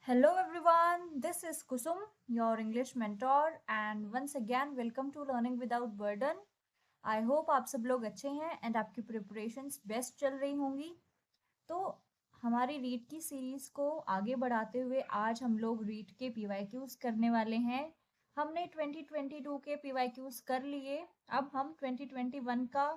Hello everyone, this is Kusum, your English mentor, and once again welcome to Learning Without Burden. I hope आप सब लोग अच्छे हैं and आपकी preparations best चल रही होंगी। तो हमारी रीड की सीरीज को आगे बढ़ाते हुए आज हम लोग रीड के पीवाईक्यूज करने वाले हैं। हमने 2022 के पीवाईक्यूज कर लिए, अब हम 2021 का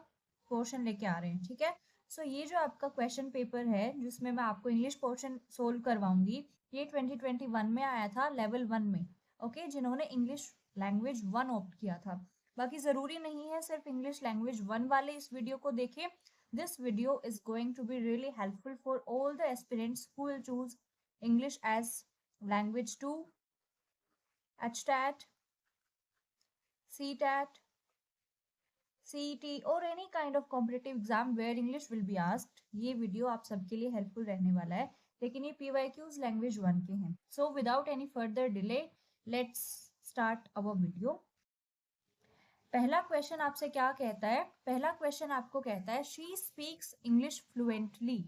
पोर्शन लेके आ रहे हैं, ठीक है। सो ये जो आपका क्वेश्चन पेपर है जिसमें मैं आपको इंग्लिश पोर्शन सोल्व करवाऊंगी, ये 2021 में आया था लेवल 1 में। ओके, जिन्होंने इंग्लिश लैंग्वेज 1 ऑप्ट किया था। बाकी ज़रूरी नहीं है सिर्फ इंग्लिश लैंग्वेज 1 वाले इस वीडियो को देखें। This video is going to be really helpful for all the aspirants who will choose English as language 2, HTAT, CTAT, CET or any kind of competitive exam where English will be asked. ये video आप सबके लिए helpful रहने वाला है, लेकिन ये PYQs language 1 के हैं। So without any further delay, let's start our video. पहला क्वेश्चन आपसे क्या कहता है? पहला क्वेश्चन आपको कहता है she speaks English fluently.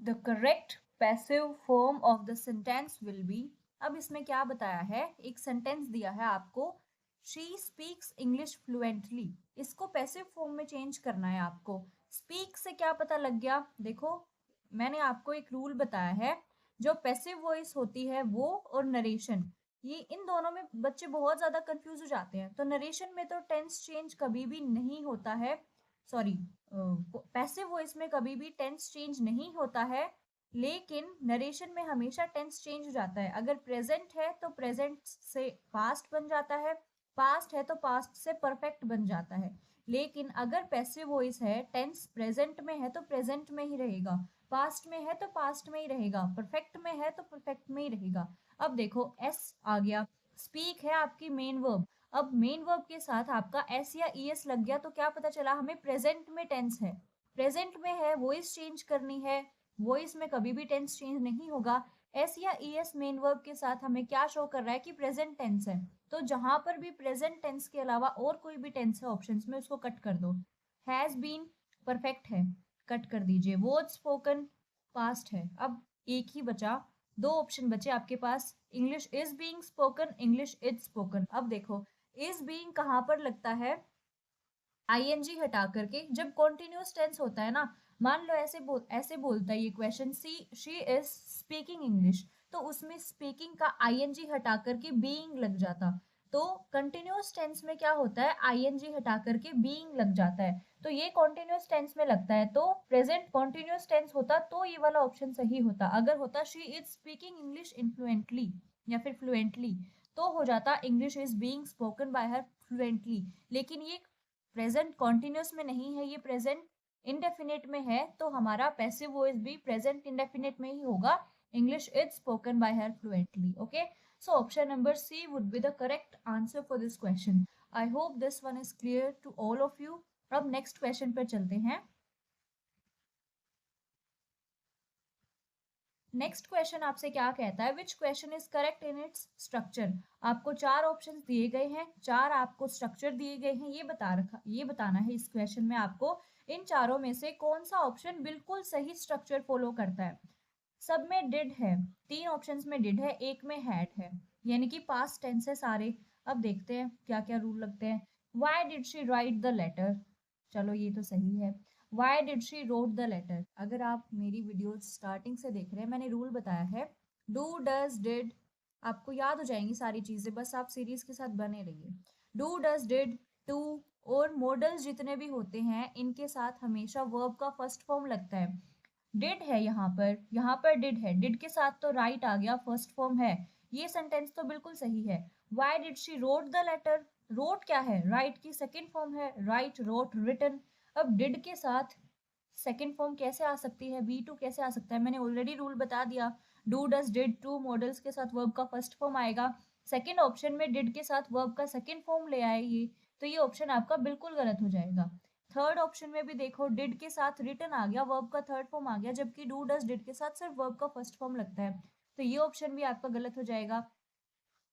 The correct passive form of the sentence will be. अब इसमें क्या बताया है, एक सेंटेंस दिया है आपको, शी स्पीक्स इंग्लिश फ्लुएंटली, इसको पैसिव फॉर्म में चेंज करना है आपको। स्पीक से क्या पता लग गया? देखो, मैंने आपको एक रूल बताया है, जो पैसिव वॉइस होती है वो और नरेशन, ये इन दोनों में बच्चे बहुत ज्यादा कंफ्यूज हो जाते हैं। तो नरेशन में तो टेंस चेंज कभी भी नहीं होता है, सॉरी, पैसिव वॉइस में कभी भी टेंस चेंज नहीं होता है, लेकिन नरेशन में हमेशा टेंस चेंज हो जाता है। अगर प्रेजेंट है तो प्रेजेंट से पास्ट बन जाता है, पास्ट है तो पास्ट से परफेक्ट बन जाता है। लेकिन अगर पैसिव वॉइस है, टेंस प्रेजेंट में है तो प्रेजेंट में ही रहेगा, पास्ट में है तो पास्ट में ही रहेगा, परफेक्ट में है तो परफेक्ट में ही रहेगा। अब देखो एस आ गया, स्पीक है आपकी मेन वर्ब। अब मेन वर्ब के साथ आपका एस या ई एस लग गया तो क्या पता चला, हमें प्रेजेंट में टेंस है, प्रेजेंट में है, वॉइस चेंज करनी है, वॉइस में कभी भी टेंस चेंज नहीं होगा। एस या ई एस मेन वर्ब के साथ हमें क्या शो कर रहा है कि प्रेजेंट टेंस है। तो जहां पर भी प्रेजेंट टेंस के अलावा और कोई भी टेंस है ऑप्शंस में, उसको कट कर दो। हैज बीन परफेक्ट है, कट कर दीजिए। वॉज स्पोकन पास्ट है। अब एक ही बचा, दो ऑप्शन बचे आपके पास, English is being spoken, English is spoken. अब देखो, इज बीइंग कहाँ पर लगता है? आईएनजी हटा करके, जब कॉन्टिन्यूअस टेंस होता है ना, मान लो ऐसे बोलता है ये question, she is speaking English, तो उसमें स्पीकिंग का आईएनजी हटा करके बीइंग लग जाता। तो कंटिन्यूअस टेंस में क्या होता है, आईएनजी हटा करके बीइंग लग जाता है, तो ये कॉन्टिन्यूअस टेंस में लगता है। तो प्रेजेंट कॉन्टिन्यूअस टेंस होता तो ये वाला ऑप्शन सही होता। अगर होता शी इज स्पीकिंग इंग्लिश इनफ्लुएंटली या फिर फ्लुएंटली, तो हो जाता English is being spoken by her fluently. लेकिन ये प्रेजेंट कॉन्टिन्यूस में नहीं है, ये प्रेजेंट इंडेफिनिट में है, तो हमारा पैसिव वॉइस भी प्रेजेंट इंडेफिनिट में ही होगा, English is spoken by her fluently. Okay, so option number C would be the correct answer for this question. I hope this one is clear to all of you. अब next question पर चलते हैं। Next question आपसे क्या कहता है, which question is correct in its structure. आपको चार ऑप्शंस दिए गए हैं, चार आपको स्ट्रक्चर दिए गए हैं, ये बताना है इस क्वेश्चन में आपको इन चारों में से कौन सा ऑप्शन बिल्कुल सही स्ट्रक्चर फॉलो करता है। सब में डिड है, तीन ऑप्शंस में डिड है, एक में हैड है, यानी कि पास्ट टेंस है सारे। अब देखते हैं क्या क्या रूल लगते हैं। Why did she write the letter, चलो ये तो सही है। Why did she wrote the letter, अगर आप मेरी वीडियो स्टार्टिंग से देख रहे हैं, मैंने रूल बताया है, डू डज डिड, आपको याद हो जाएंगी सारी चीजें, बस आप सीरीज के साथ बने रहिए। डू डज डिड टू और मॉडल्स जितने भी होते हैं, इनके साथ हमेशा वर्ब का फर्स्ट फॉर्म लगता है। डिड है यहाँ पर डिड है, डिड के साथ तो राइट आ गया, फर्स्ट फॉर्म है, ये सेंटेंस तो बिल्कुल सही है। Why did she wrote the letter, wrote क्या है, राइट की सेकेंड फॉर्म है, राइट रोट रिटन। अब डिड के साथ सेकेंड फॉर्म कैसे आ सकती है, बी टू कैसे आ सकता है, मैंने ऑलरेडी रूल बता दिया। Do does did to modals के साथ वर्ब का फर्स्ट फॉर्म आएगा, सेकेंड ऑप्शन में डिड के साथ वर्ब का सेकेंड फॉर्म ले आए ये, तो ये ऑप्शन आपका बिल्कुल गलत हो जाएगा। थर्ड ऑप्शन में भी देखो, डिड के साथ रिटन आ गया, वर्ब का थर्ड फॉर्म आ गया, जबकि डू डज डिड के साथ सिर्फ वर्ब का फर्स्ट फॉर्म लगता है, तो ये ऑप्शन भी आपका गलत हो जाएगा।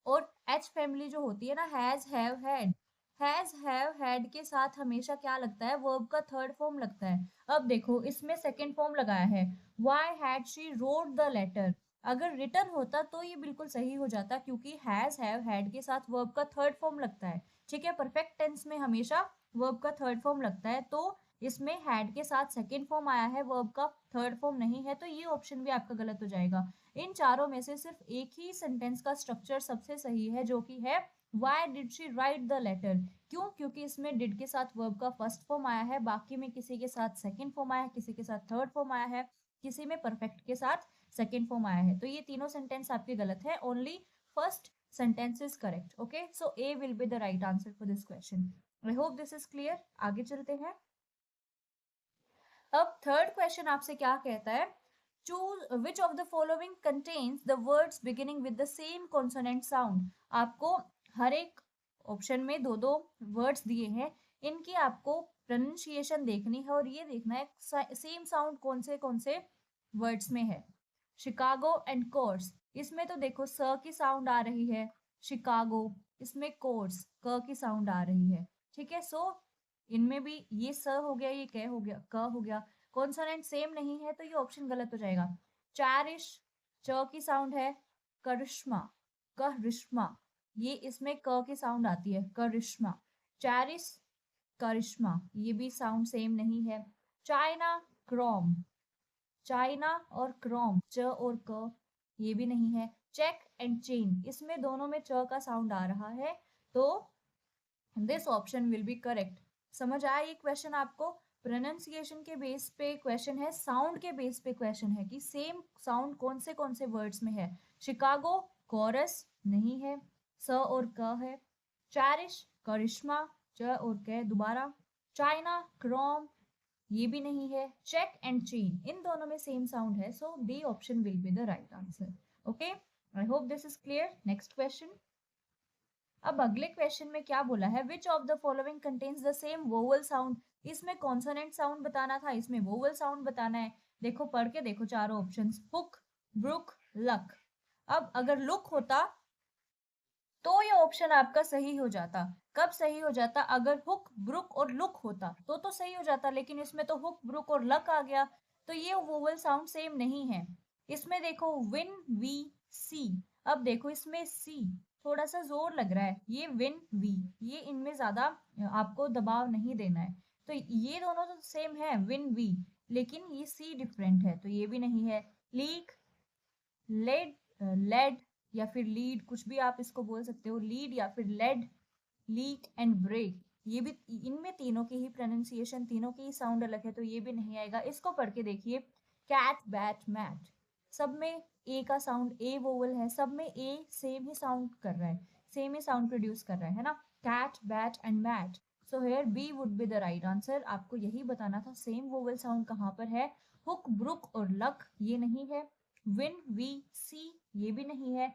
और एच फैमिली जो होती है ना, हैज हैव हैड के साथ हमेशा क्या लगता है, वर्ब का थर्ड फॉर्म लगता है। अब देखो इसमें सेकंड फॉर्म लगाया है, why had she wrote the letter, अगर रिटन होता तो ये बिल्कुल सही हो जाता, क्योंकि हैज, हैव, हैड के साथ वर्ब का थर्ड फॉर्म लगता है। ठीक है, परफेक्ट टेंस में हमेशा वर्ब का थर्ड फॉर्म लगता है, तो इसमें हैड के साथ सेकेंड फॉर्म आया है, वर्ब का थर्ड फॉर्म नहीं है, तो ये ऑप्शन भी आपका गलत हो जाएगा। इन चारों में से सिर्फ एक ही सेंटेंस का स्ट्रक्चर सबसे सही है, जो कि है Why did she write the letter? क्यों? क्योंकि इसमें डिड के साथ वर्ब का फर्स्ट फॉर्म आया है, बाकी में किसी के साथ सेकेंड फॉर्म आया है, किसी के साथ थर्ड फॉर्म आया है, किसी में परफेक्ट के साथ सेकेंड फॉर्म आया है। तो ये तीनों सेंटेंस आपके गलत है, only first sentence is correct. Okay, so A will be the right answer for this question. I hope this is clear. आगे चलते हैं। अब थर्ड क्वेश्चन आपसे क्या कहता है, choose which of the following contains the words beginning with the same consonant sound. आपको हर एक ऑप्शन में दो दो वर्ड्स दिए हैं, इनकी आपको प्रोनाउंसिएशन देखनी है और ये देखना है सेम साउंड कौन से वर्ड्स में है। शिकागो एंड कोर्स, इसमें तो देखो स की साउंड आ रही है, शिकागो, इसमें कोर्स क की साउंड आ रही है। ठीक है, सो इनमें भी ये स हो गया, ये क हो गया, क हो गया, कॉन्सोनेंट सेम नहीं है, तो ये ऑप्शन गलत हो जाएगा। चैरिश, च की साउंड है, करिश्मा, करिश्मा, ये इसमें क की साउंड आती है, करिश्मा। चैरिश, करिश्मा, ये भी साउंड सेम नहीं है। चाइना, क्रोम, चाइना और क्रोम, च और क, ये भी नहीं है। चेक एंड चेन, इसमें दोनों में च का साउंड आ रहा है, तो this option will B correct. समझ आया ये क्वेश्चन आपको? प्रोनाउंसिएशन के बेस पे क्वेश्चन है, साउंड के बेस पे क्वेश्चन है कि सेम साउंड कौन से वर्ड्स में है। शिकागो, कोरस नहीं है, स और क है। चैरिश, करिश्मा, च और क दोबारा। चाइना, क्रोम, ये भी नहीं है। चेक एंड चेन, इन दोनों में सेम साउंड है, so D option will be the right answer. Okay, I hope this is clear. Next question. अब अगले क्वेश्चन में क्या बोला है, which of the following contains the same vowel sound. इसमें कॉन्सोनेंट साउंड बताना था, इसमें वोवल साउंड बताना है। देखो पढ़ के देखो चारों ऑप्शंस, हुक, ब्रुक, लक। अब अगर लुक होता तो ये ऑप्शन आपका सही हो जाता। कब सही हो जाता? अगर हुक, ब्रुक और लुक होता तो सही हो जाता, लेकिन इसमें तो हुक, ब्रुक और लक आ गया, तो ये वोवल साउंड सेम नहीं है। इसमें देखो विन, वी, सी। अब देखो इसमें सी थोड़ा सा जोर लग रहा है, ये विन, वी, ये इनमें ज्यादा आपको दबाव नहीं देना है, तो ये दोनों तो सेम है, विन, वी, लेकिन ये सी डिफरेंट है, तो ये भी नहीं है। लीक, लेड, लेड या फिर लीड, कुछ भी आप इसको बोल सकते हो, लीड या फिर लेड, लीक एंड ब्रेक, ये भी इनमें तीनों की ही प्रोनाउंसिएशन, तीनों की ही साउंड अलग है, तो ये भी नहीं आएगा। इसको पढ़ के देखिए, कैट, बैट, मैट, सब में ए का साउंड, ए वोवल है, सब में ए सेम ही साउंड कर रहा है, सेम ही साउंड प्रोड्यूस कर रहा है ना, cat, bat and mat. So here B would be the right answer. आपको यही बताना था सेम वोवल साउंड कहाँ पर है। हुक, ब्रुक और लक ये नहीं है। विन, वी, सी ये भी नहीं है।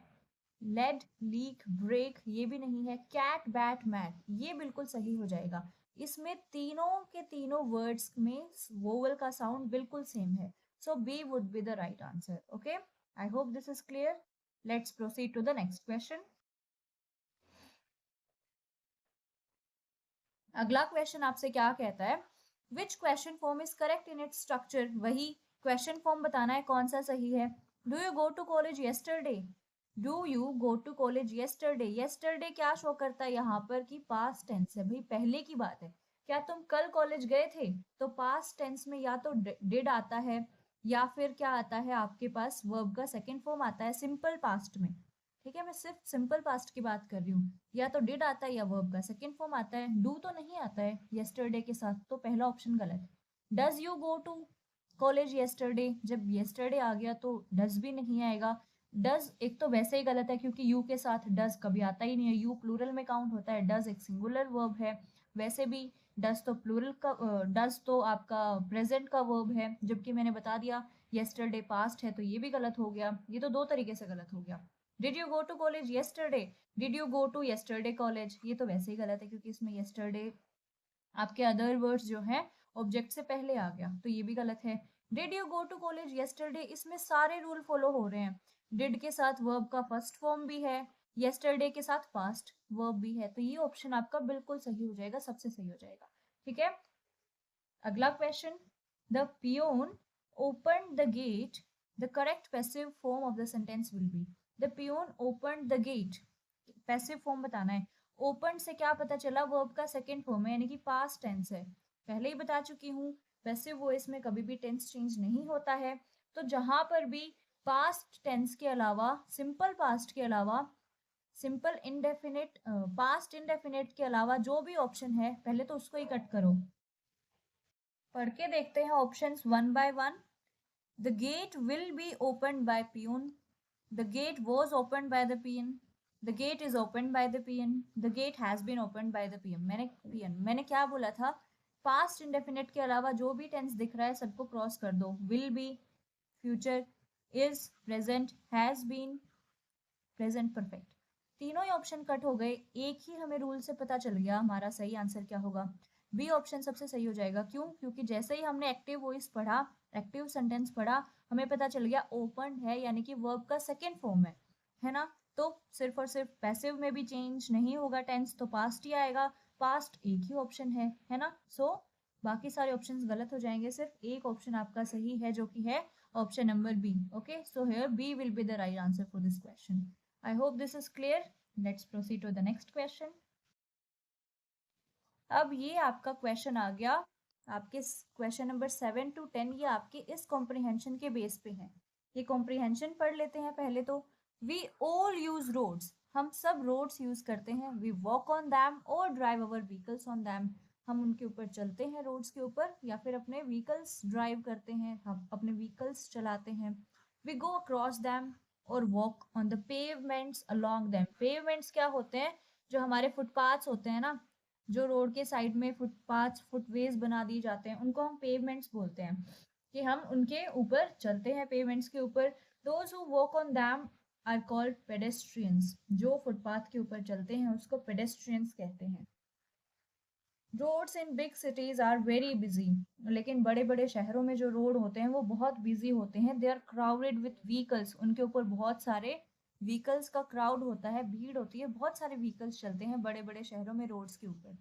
लेड, लीक, ब्रेक ये भी नहीं है। कैट, बैट, मैट ये बिल्कुल सही हो जाएगा। इसमें तीनों के तीनों वर्ड्स में वोवल का साउंड बिल्कुल सेम है, so B would be the right answer. Okay, I hope this is clear. Let's proceed to the next question. अगला क्वेश्चन आपसे क्या कहता है, which question form is correct in its structure. वही question form बताना है कौन सा सही है। Do you go to college yesterday, do you go to college yesterday, yesterday क्या शो करता है यहाँ पर कि पास्ट टेंस है, भाई पहले की बात है। क्या तुम कल कॉलेज गए थे, तो पास्ट टेंस में या तो डिड आता है, या फिर क्या आता है आपके पास, वर्ब का सेकेंड फॉर्म आता है सिंपल पास्ट में। ठीक है, मैं सिर्फ सिंपल पास्ट की बात कर रही हूँ, या तो डिड आता है या वर्ब का सेकेंड फॉर्म आता है, डू तो नहीं आता है येस्टरडे के साथ, तो पहला ऑप्शन गलत है। Does you go to college yesterday, जब येस्टरडे आ गया तो डज भी नहीं आएगा। डज एक तो वैसे ही गलत है, क्योंकि यू के साथ डज कभी आता ही नहीं है, यू प्लूरल में काउंट होता है, डज एक सिंगुलर वर्ब है। वैसे भी डज तो प्लूरल का, डज तो आपका प्रेजेंट का वर्ब है, जबकि मैंने बता दिया येस्टरडे पास्ट है, तो ये भी गलत हो गया। ये तो दो तरीके से गलत हो गया। Did you go to college yesterday, did you go to yesterday college, ये तो वैसे ही गलत है, क्योंकि इसमें येस्टरडे आपके अदर वर्ड्स जो है ऑब्जेक्ट से पहले आ गया, तो ये भी गलत है। Did you go to college yesterday, इसमें सारे रूल फॉलो हो रहे हैं। डिड के साथ वर्ब का फर्स्ट फॉर्म भी है, येस्टरडे के साथ पास्ट वर्ब भी है, तो ये ऑप्शन आपका बिल्कुल सही हो जाएगा, सबसे सही हो जाएगा। ठीक है, अगला question. The peon open the gate The correct passive form of the sentence will be the peon opened the gate. Passive form बताना है. ओपन से क्या पता चला, वर्ब का सेकंड फॉर्म है यानी कि पास्ट टेंस है. पहले ही बता चुकी हूँ पैसिव वॉइस में कभी भी टेंस चेंज नहीं होता है. तो जहां पर भी पास्ट टेंस के अलावा, सिंपल पास्ट के अलावा, सिंपल इंडेफिनिट, पास्ट इंडेफिनिट के अलावा जो भी ऑप्शन है पहले तो उसको ही कट करो. पढ़ के देखते हैं options one by one. The gate will be open by peon. The gate was open by the peon. The gate is open by the peon. The gate has been open by the मैंने क्या बोला था, past indefinite के अलावा जो भी tense दिख रहा है सबको क्रॉस कर दो. Will be future, is present, has been present perfect. तीनों ही ऑप्शन कट हो गए. एक ही हमें रूल से पता चल गया हमारा सही आंसर क्या होगा. बी ऑप्शन सबसे सही हो जाएगा. क्यों? क्योंकि जैसे ही हमने एक्टिव वॉइस पढ़ा, एक्टिव सेंटेंस पढ़ा, हमें पता चल गया ओपन है यानी कि वर्ब का सेकेंड फॉर्म है ना. तो सिर्फ और सिर्फ पैसिव में भी चेंज नहीं होगा टेंस, तो पास्ट ही आएगा. पास्ट एक ही ऑप्शन है ना. सो बाकी सारे ऑप्शंस गलत हो जाएंगे, सिर्फ एक ऑप्शन आपका सही है जो कि है option number B. Okay, so here B will be the right answer for this question. I hope this is clear. Let's proceed to the next question. अब ये आपका क्वेश्चन आ गया, आपके क्वेश्चन नंबर 7 to 10 ये आपके इस कॉम्प्रिहेंशन के base पे है. ये कॉम्प्रिहेंशन पढ़ लेते हैं पहले तो. We all use roads. हम सब roads यूज करते हैं. We walk on them or drive our vehicles on them. हम उनके ऊपर चलते हैं रोड्स के ऊपर, या फिर अपने व्हीकल्स ड्राइव करते हैं, हम अपने व्हीकल्स चलाते हैं. We go across them और walk on the pavements along them. Pavements क्या होते हैं? जो हमारे फुटपाथ्स होते हैं ना, जो रोड के साइड में फुटपाथ्स, फुटवेज बना दिए जाते हैं, उनको हम पेवमेंट्स बोलते हैं, कि हम उनके ऊपर चलते हैं, पेवमेंट्स के ऊपर. Those who walk on them are called pedestrians. जो फुटपाथ के ऊपर चलते हैं उसको पेडेस्ट्रियंस कहते हैं. Roads in big cities are very busy. लेकिन बड़े बड़े शहरों में जो रोड होते हैं वो बहुत बिजी होते हैं. They are crowded with vehicles. उनके ऊपर बहुत सारे व्हीकल्स का क्राउड होता है, भीड़ होती है, बहुत सारे व्हीकल्स चलते हैं बड़े बड़े शहरों में रोड्स के ऊपर.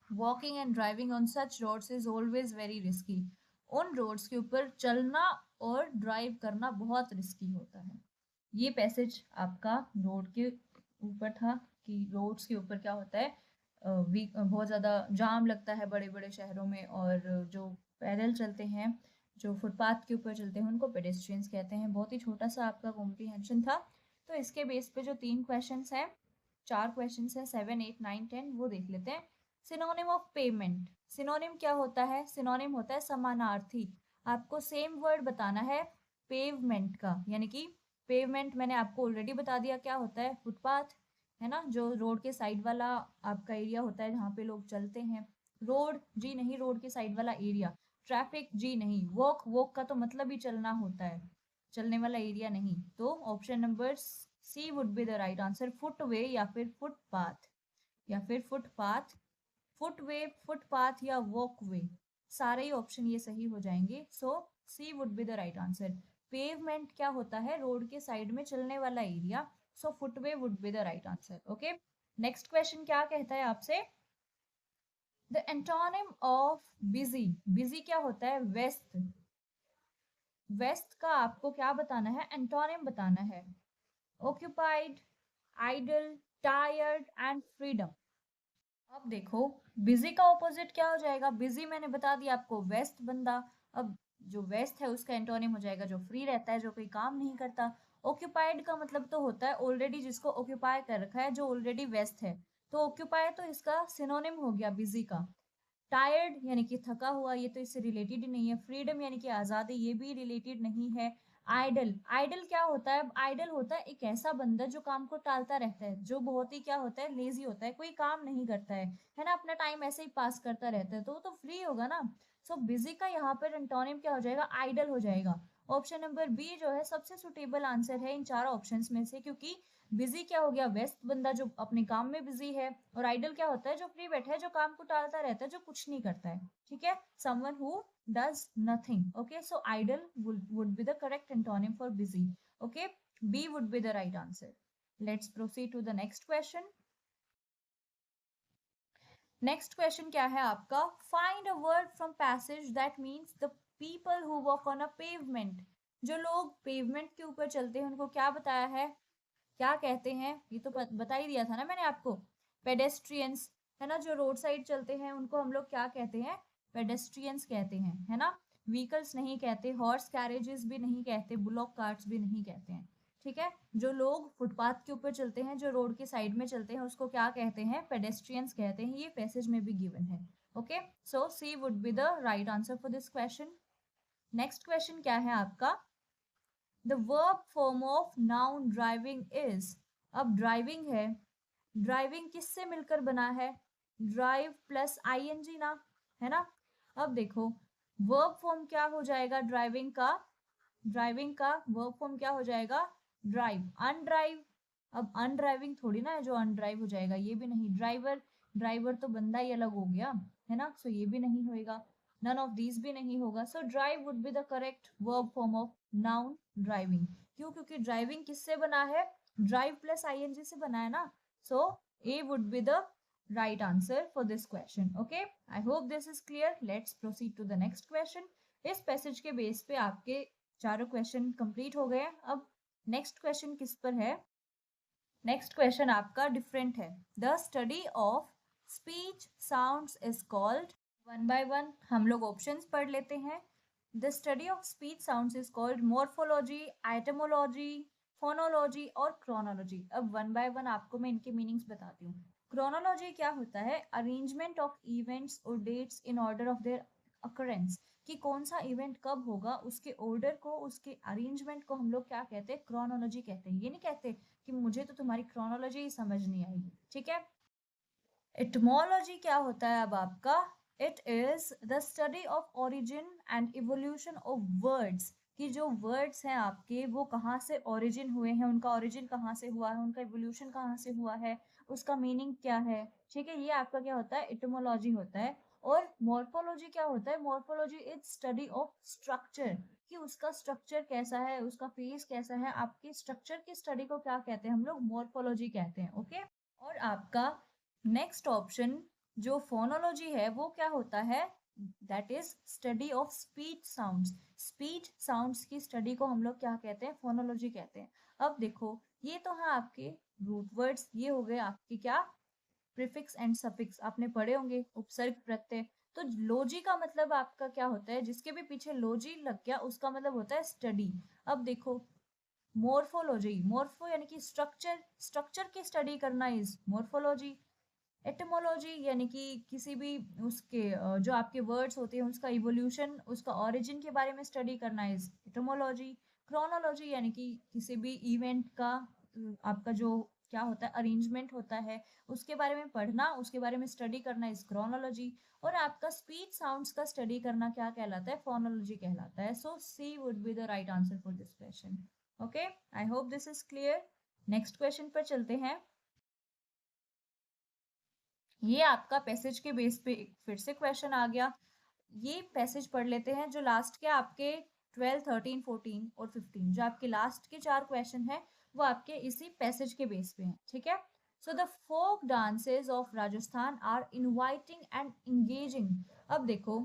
Walking and driving on such roads is always very risky. उन रोड्स के ऊपर चलना और ड्राइव करना बहुत रिस्की होता है. ये पैसेज आपका रोड के ऊपर था कि रोड्स के ऊपर क्या होता है, बहुत ज़्यादा जाम लगता है बड़े बड़े शहरों में, और जो पैदल चलते हैं, जो फुटपाथ के ऊपर चलते हैं, उनको पेडेस्ट्रियंस कहते हैं. बहुत ही छोटा सा आपका कॉम्प्रीहेंशन था. तो इसके बेस पे जो 3 क्वेश्चंस हैं, 4 क्वेश्चंस हैं, 7, 8, 9, 10, वो देख लेते हैं. Synonym of payment. सिनोनिम क्या होता है? सिनोनिम होता है समानार्थी. आपको सेम वर्ड बताना है पेवमेंट का, यानी कि पेवमेंट मैंने आपको ऑलरेडी बता दिया क्या होता है. फुटपाथ है ना, जो रोड के साइड वाला आपका एरिया होता है जहाँ पे लोग चलते हैं. रोड जी नहीं, रोड के साइड वाला एरिया. ट्रैफिक जी नहीं. वॉक, वॉक का तो मतलब ही चलना होता है, चलने वाला एरिया नहीं. तो option number C would be the right answer. Footway या फिर फुटपाथ, या फिर फुटपाथ, फुटवे, फुटपाथ या वॉकवे, सारे ही ऑप्शन ये सही हो जाएंगे. So C would be the right answer. Pavement क्या होता है? रोड के साइड में चलने वाला area. So footway would be the right answer. Okay, next question क्या कहता है आपसे? The antonym of busy. Busy क्या होता है? व्यस्त. व्यस्त का आपको क्या बताना है? एंटोनिम बताना है. Occupied, idle, tired and freedom. अब देखो, बिजी का ऑपोजिट क्या हो जाएगा? बिजी मैंने बता दिया आपको, व्यस्त बंदा. अब जो व्यस्त है उसका एंटोनिम हो जाएगा जो फ्री रहता है, जो कोई काम नहीं करता. ऑक्यूपाइड का मतलब तो होता है ऑलरेडी जिसको ऑक्यूपाई कर रखा है, जो ऑलरेडी व्यस्त है. तो ऑक्यूपाई तो इसका सिनोनिम हो गया बिजी का. टायर्ड यानी कि थका हुआ, ये तो इससे रिलेटेड ही नहीं है. फ्रीडम यानी कि आज़ादी, ये भी रिलेटेड नहीं है. आइडल, आइडल क्या होता है? आइडल होता है एक ऐसा बंदा जो काम को टालता रहता है, जो बहुत ही क्या होता है, लेजी होता है, कोई काम नहीं करता है ना, अपना टाइम ऐसे ही पास करता रहता है, तो वो तो फ्री होगा ना. सो बिजी का यहाँ पर एंटोनिम क्या हो जाएगा? आइडल हो जाएगा. ऑप्शन नंबर बी जो है सबसे सुटेबल आंसर है इन चारों ऑप्शंस में से, क्योंकि बिजी क्या हो गया? व्यस्त बंदा जो अपने काम में बिजी है. और आइडल क्या होता है? जो फ्री बैठा है, जो काम को टालता रहता है, जो कुछ नहीं करता है. ठीक है, someone who does nothing. Okay, so idle would be the correct antonym for busy. Okay, B would be the right answer. Let's proceed to the next question. Next question क्या है आपका? Find a word from passage that means the people who walk on a pavement. जो लोग pavement के ऊपर चलते हैं उनको क्या बताया है, क्या कहते हैं, ये तो बता ही दिया था ना मैंने आपको, पेडेस्ट्रियंस, है ना। जो रोड साइड चलते हैं उनको हम लोग क्या कहते हैं, पेडेस्ट्रियंस कहते हैं, है ना। व्हीकल्स नहीं कहते, हॉर्स कैरेजेस भी नहीं कहते, बुलॉक कार्ट्स भी नहीं कहते हैं, ठीक है। जो लोग फुटपाथ के ऊपर चलते हैं, जो रोड के साइड में चलते हैं, उसको क्या कहते हैं, पेडेस्ट्रियंस कहते हैं। ये पैसेज में भी गिवन है। Okay, so C would be the right answer for this question. Next question क्या है आपका, the verb form of noun driving is. अब ड्राइविंग है, ड्राइविंग किससे मिलकर बना है, ड्राइव प्लस आईएनजी ना, है ना। अब देखो वर्ब फॉर्म क्या हो जाएगा ड्राइविंग का, ड्राइविंग का वर्ब फॉर्म क्या हो जाएगा, ड्राइव, अनड्राइव। अब अनड्राइविंग थोड़ी ना है जो अनड्राइव हो जाएगा, ये भी नहीं, ड्राइवर, ड्राइवर तो बंदा ही अलग हो गया, है ना। सो ये भी नहीं होएगा, नन ऑफ दीज भी नहीं होगा। So drive would be the correct verb form of noun driving. क्यों, क्योंकि ड्राइविंग किससे बना है, ड्राइव प्लस आईएनजी से बना है ना। So A would be the right answer for this question. Okay, I hope this is clear. Let's proceed to the next question. इस पैसेज के बेस पे आपके चारों क्वेश्चन कंप्लीट हो गए। अब नेक्स्ट क्वेश्चन किस पर है, नेक्स्ट क्वेश्चन आपका डिफरेंट है। The study of speech sounds is called, one by one हम लोग ऑप्शंस पढ़ लेते हैं। The study of speech sounds is called morphology, etymology, phonology और क्रोनोलॉजी। अब वन बाय वन आपको मैं इनके मीनिंग्स बताती हूँ। क्रोनोलॉजी क्या होता है, अरेंजमेंट ऑफ इवेंट्स और dates in order of their occurrence, कि कौन सा इवेंट कब होगा उसके ऑर्डर को, उसके अरेंजमेंट को हम लोग क्या कहते हैं, क्रोनोलॉजी कहते हैं। ये नहीं कहते कि मुझे तो तुम्हारी क्रोनोलॉजी ही समझ नहीं आई, ठीक है। एटमोलॉजी क्या होता है अब आपका, it is the study of origin and evolution of words, कि जो वर्ड्स हैं आपके वो कहाँ से ओरिजिन हुए हैं, उनका ओरिजिन कहाँ से हुआ है, उनका इवोल्यूशन कहाँ से हुआ है, उसका मीनिंग क्या है, ठीक है। ये आपका क्या होता है, एटमोलॉजी होता है। और मॉर्फोलॉजी क्या होता है, morphology is study of structure, कि उसका स्ट्रक्चर कैसा है, उसका फेस कैसा है, आपके स्ट्रक्चर की स्टडी को क्या कहते हैं हम लोग, मॉर्फोलॉजी कहते हैं। ओके, और आपका नेक्स्ट ऑप्शन जो फोनोलॉजी है वो क्या होता है, that is study of speech sounds. Speech sounds की स्टडी को हम लोग क्या कहते हैं, फोनोलॉजी कहते हैं। अब देखो ये तो है आपके रूट वर्ड्स, ये हो गए आपके क्या, प्रीफिक्स एंड सफिक्स आपने पढ़े होंगे, उपसर्ग प्रत्यय। तो लॉजी का मतलब आपका क्या होता है, जिसके भी पीछे लॉजी लग गया उसका मतलब होता है स्टडी। अब देखो मोर्फोलॉजी, मोर्फो यानी कि स्ट्रक्चर, स्ट्रक्चर की स्टडी करना इज मोर्फोलॉजी। एटमोलॉजी यानी कि किसी भी उसके जो आपके वर्ड्स होते हैं उसका इवोल्यूशन, उसका ओरिजिन के बारे में स्टडी करना इज एटमोलॉजी। क्रोनोलॉजी यानी कि किसी भी इवेंट का आपका जो क्या होता है अरेंजमेंट होता है उसके बारे में पढ़ना, उसके बारे में स्टडी करना इज क्रोनोलॉजी। और आपका स्पीच साउंड्स का स्टडी करना क्या कहलाता है, फोनोलॉजी कहलाता है। So C would be the right answer for this question. Okay, I hope this is clear. Next question पर चलते हैं। ये आपका पैसेज के बेस पे फिर से क्वेश्चन आ गया। ये पैसेज पढ़ लेते हैं जो लास्ट के आपके 12, 13, 14 और 15, जो आपके लास्ट के चार क्वेश्चन हैं वो आपके इसी पैसेज के बेस पे हैं, ठीक है। So the folk dances of Rajasthan are inviting and engaging. अब देखो,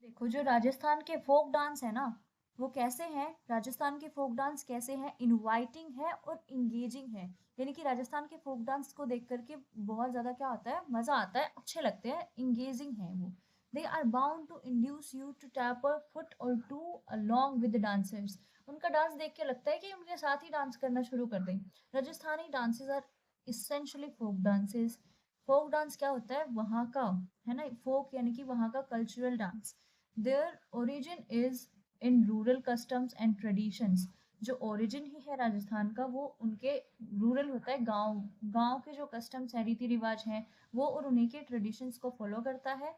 देखो जो राजस्थान के फोक डांस है ना वो कैसे हैं, राजस्थान के फोक डांस कैसे हैं, इनवाइटिंग है और इंगेजिंग है। यानी कि राजस्थान के फोक डांस को देख करके बहुत ज्यादा क्या होता है, मजा आता है, अच्छे लगते हैं, इंगेजिंग है वो। They are bound to induce you to tap a foot or to along with dancers. उनका डांस देख के लगता है कि उनके साथ ही डांस करना शुरू कर दें। Rajasthani dances are essentially folk dances. Folk dance क्या होता है, वहाँ का, है ना, फोक यानी कि वहाँ का cultural dance. Their origin is in rural customs and traditions। जो ओरिजिन ही है राजस्थान का वो उनके रूरल होता है, गांव, गांव के जो कस्टम्स हैं, रीति रिवाज हैं वो, और उन्हीं के ट्रेडिशंस को फॉलो करता है।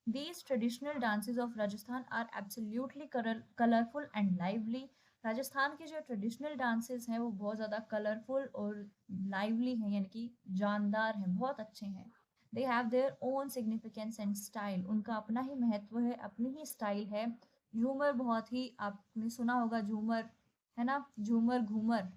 These traditional dances of Rajasthan are absolutely colorful and lively। Rajasthan के जो ट्रेडिशनल डांसेस हैं वो बहुत ज़्यादा कलरफुल और लाइवली हैं, यानी कि जानदार हैं, बहुत अच्छे हैं। They have their own significance and style. उनका अपना ही महत्व है, अपनी ही स्टाइल है। झूमर बहुत ही, आपने सुना होगा झूमर, है ना, झूमर घूमर,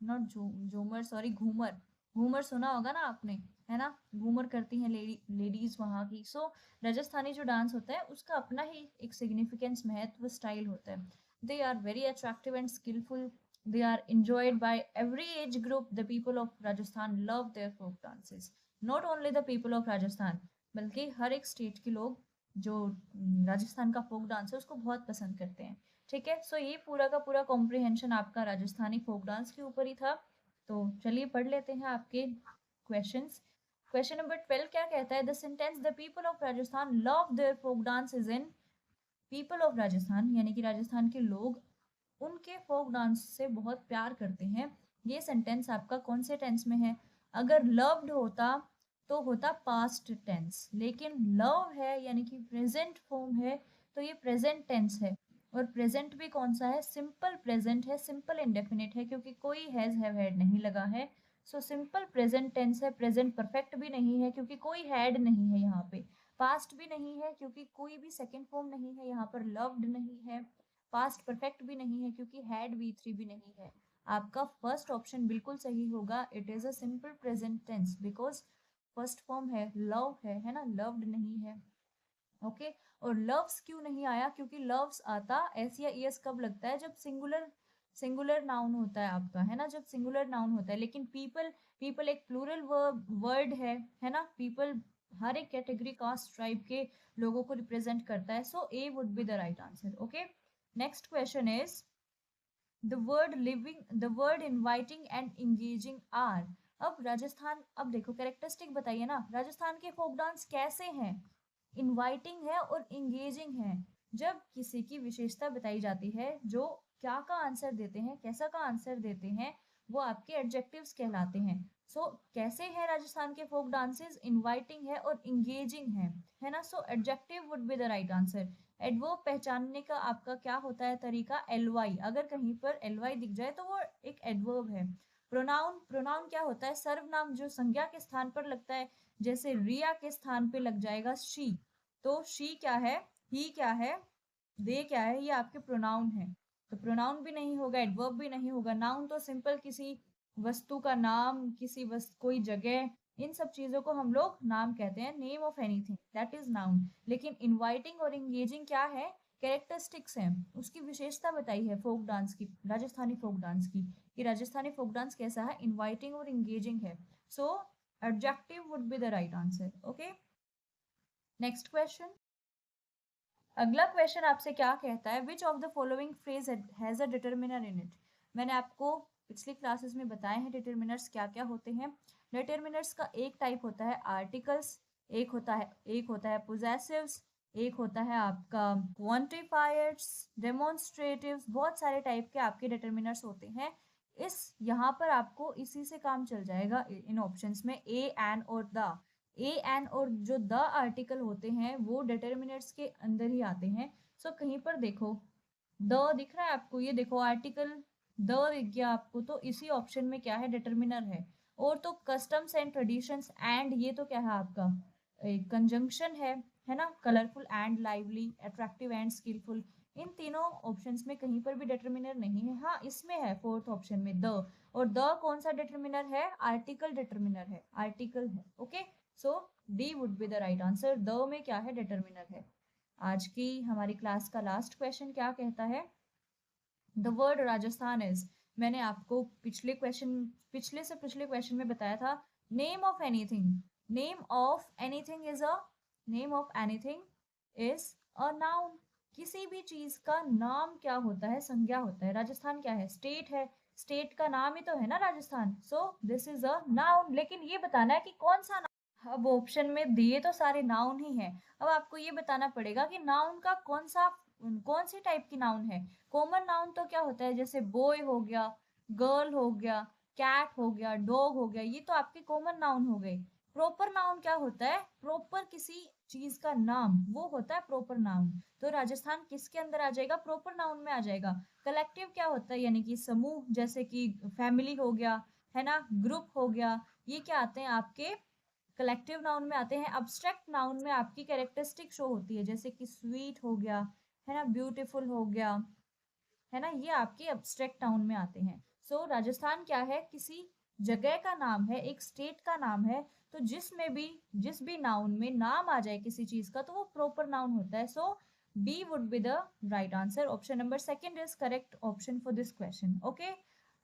नॉट झूमर, सॉरी घूमर, घूमर सुना होगा ना आपने, है ना, घूमर करती हैं लेडीज वहाँ की। सो राजस्थानी जो डांस होता है उसका अपना ही एक सिग्निफिकेंस, महत्व, स्टाइल होता है। They are very attractive and skillful. They are enjoyed by every age group. The people of Rajasthan love their folk dances. Not only the people of Rajasthan, बल्कि हर एक स्टेट के लोग जो राजस्थान का फोक डांस है उसको बहुत पसंद करते हैं। ठीक है, सो ये पूरा का पूरा कॉम्प्रिहेंशन आपका राजस्थानी फोक डांस के ऊपर ही था। तो चलिए पढ़ लेते हैं आपके क्वेश्चंस। क्वेश्चन नंबर 12 क्या कहता है? The sentence the people of Rajasthan love their folk dance is in. People of Rajasthan यानी कि राजस्थान के लोग उनके फोक डांस से बहुत प्यार करते हैं। ये सेंटेंस आपका कौन से टेंस में है? अगर लव्ड होता तो होता पास्ट टेंस, लेकिन लव है यानी कि प्रेजेंट फॉर्म है तो ये प्रेजेंट टेंस है। और प्रेजेंट भी कौन सा है? सिंपल प्रेजेंट है, सिंपल इंडेफिनिट है क्योंकि कोई हैज हैव हैड नहीं लगा है। सो सिंपल प्रेजेंट टेंस है। प्रेजेंट परफेक्ट भी नहीं है क्योंकि कोई हैड नहीं है यहाँ पे। पास्ट भी नहीं है क्योंकि कोई भी सेकेंड फॉर्म नहीं है यहाँ पर। लव्ड नहीं है। पास्ट परफेक्ट भी नहीं है क्योंकि हैड V3 भी नहीं है। आपका फर्स्ट ऑप्शन बिल्कुल सही होगा। It is a simple present tense because first form है, लव है ना, लव्ड नहीं है। ओके और लव्स क्यों नहीं आया? क्योंकि लव्स आता एस या ईएस कब लगता है? जब सिंगुलर नाउन होता है आपका, है ना, जब सिंगुलर नाउन होता है। लेकिन पीपल एक प्लूरल वर्ड है ना। पीपल हर एक कैटेगरी कास्ट ट्राइब के लोगों को रिप्रेजेंट करता है। So A would be the right answer. Okay, next question is the word inviting and engaging are. अब राजस्थान, अब देखो कैरेक्टरिस्टिक बताइए ना, राजस्थान के फोक डांस कैसे हैं? इनवाइटिंग है और इंगेजिंग है। जब किसी की विशेषता बताई जाती है, जो क्या का आंसर देते हैं, कैसा का आंसर देते हैं, वो आपके एडजेक्टिव्स कहलाते हैं। सो कैसे है राजस्थान के फोक डांसेस? इनवाइटिंग है और इंगेजिंग है ना। So adjective would be the right answer. Adverb पहचानने का आपका क्या होता है तरीका? एलवाई। अगर कहीं पर एलवाई दिख जाए तो वो एक एडवर्ब है। प्रोनाउन क्या होता है? सर्वनाम जो संज्ञा के स्थान पर लगता है। जैसे रिया के स्थान पे लग जाएगा शी, तो शी क्या है, ही क्या है, दे क्या है, ये आपके प्रोनाउन है। तो प्रोनाउन भी नहीं होगा, एडवर्ब भी नहीं होगा। नाउन तो सिंपल किसी वस्तु का नाम, किसी कोई जगह, इन सब चीजों को हम लोग नाम कहते हैं। Name of anything that is noun. लेकिन इनवाइटिंग और इंगेजिंग क्या है? कैरेक्टरिस्टिक्स हैं, उसकी विशेषता बताई है फोक डांस की, राजस्थानी फोक डांस की, कि राजस्थानी फोक डांस कैसा है, इनवाइटिंग और इंगेजिंग है। So adjective would be the right answer. Okay, next question. अगला क्वेश्चन आपसे क्या कहता है? Which of the following phrase has a determiner in it. मैंने आपको पिछली क्लासेस में बताए हैं डिटर्मिनर्स क्या क्या होते हैं। डिटर्मिनर्स का एक टाइप होता है आर्टिकल्स, एक होता है पोजेसिव्स, एक होता है आपका क्वांटिफायर्स, डेमोन्स्ट्रेटिव्स। बहुत सारे टाइप के आपके डिटर्मिनर्स होते हैं। इस यहाँ पर आपको इसी से काम चल जाएगा इन ऑप्शंस में। ए एन और द। ए एन और जो द आर्टिकल होते हैं वो डिटर्मिनर्स के अंदर ही आते हैं। सो कहीं पर देखो द दिख रहा है आपको, ये देखो आर्टिकल द दिख गया आपको, तो इसी ऑप्शन में क्या है? डिटर्मिनर है। और तो कस्टम्स एंड ट्रेडिशंस एंड, ये तो क्या है आपका कंजंक्शन है ना। Colourful and lively, attractive and skilful, इन तीनों ऑप्शंस में कहीं पर भी डिटर्मिनर नहीं है। हाँ इसमें है, फोर्थ ऑप्शन में द। और द कौन सा डिटर्मिनर है? आर्टिकल डिटर्मिनर है, आर्टिकल है। Okay, so D would be the right answer. The में क्या है? डिटर्मिनर है। आज की हमारी क्लास का लास्ट क्वेश्चन क्या कहता है? द वर्ड राजस्थान इज, मैंने आपको पिछले से पिछले क्वेश्चन में बताया था, name of anything. Name of anything is a, name of anything is a noun. किसी भी चीज का नाम क्या होता है? संज्ञा होता है। राजस्थान क्या है? स्टेट है, स्टेट का नाम ही तो है ना Rajasthan. So this is a noun. लेकिन ये बताना है कि कौन सा नाउन। अब ऑप्शन में दिए तो सारे नाउन ही हैं। अब आपको ये बताना पड़ेगा कि नाउन का कौन सी टाइप की नाउन है। कॉमन नाउन तो क्या होता है? जैसे बॉय हो गया, गर्ल हो गया, कैट हो गया, डॉग हो गया, ये तो आपके कॉमन नाउन हो गए। प्रॉपर नाउन क्या होता है? प्रॉपर किसी चीज का नाम, वो होता है प्रॉपर नाउन। तो राजस्थान किसके अंदर आ जाएगा? प्रॉपर नाउन में आ जाएगा। कलेक्टिव क्या होता है? यानी कि समूह, जैसे कि फैमिली हो गया, है ना, ग्रुप हो गया, ये क्या आते हैं आपके कलेक्टिव नाउन में आते हैं। अब्स्ट्रैक्ट नाउन में आपकी कैरेक्टरिस्टिक शो होती है, जैसे कि स्वीट हो गया, है ना, ब्यूटीफुल हो गया, है ना, ये आपके अब्स्ट्रैक्ट नाउन में आते हैं। सो राजस्थान क्या है? किसी जगह का नाम है, एक स्टेट का नाम है। तो जिस भी नाउन में नाम आ जाए किसी चीज का तो वो प्रॉपर नाउन होता है। सो B would be the right answer. Option number second is correct option for this question. Okay.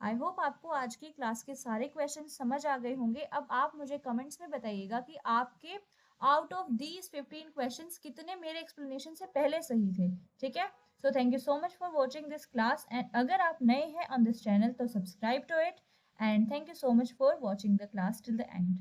I hope आपको आज की क्लास के सारे क्वेश्चन समझ आ गए होंगे. अब आप मुझे कमेंट्स में बताइएगा कि आपके आउट ऑफ दीज 15 क्वेश्चंस कितने मेरे एक्सप्लेनेशन से पहले सही थे. ठीक है. So thank you so much for watching this class and अगर आप नए हैं ऑन दिस चैनल तो subscribe to it and thank you so much for watching the class till the and.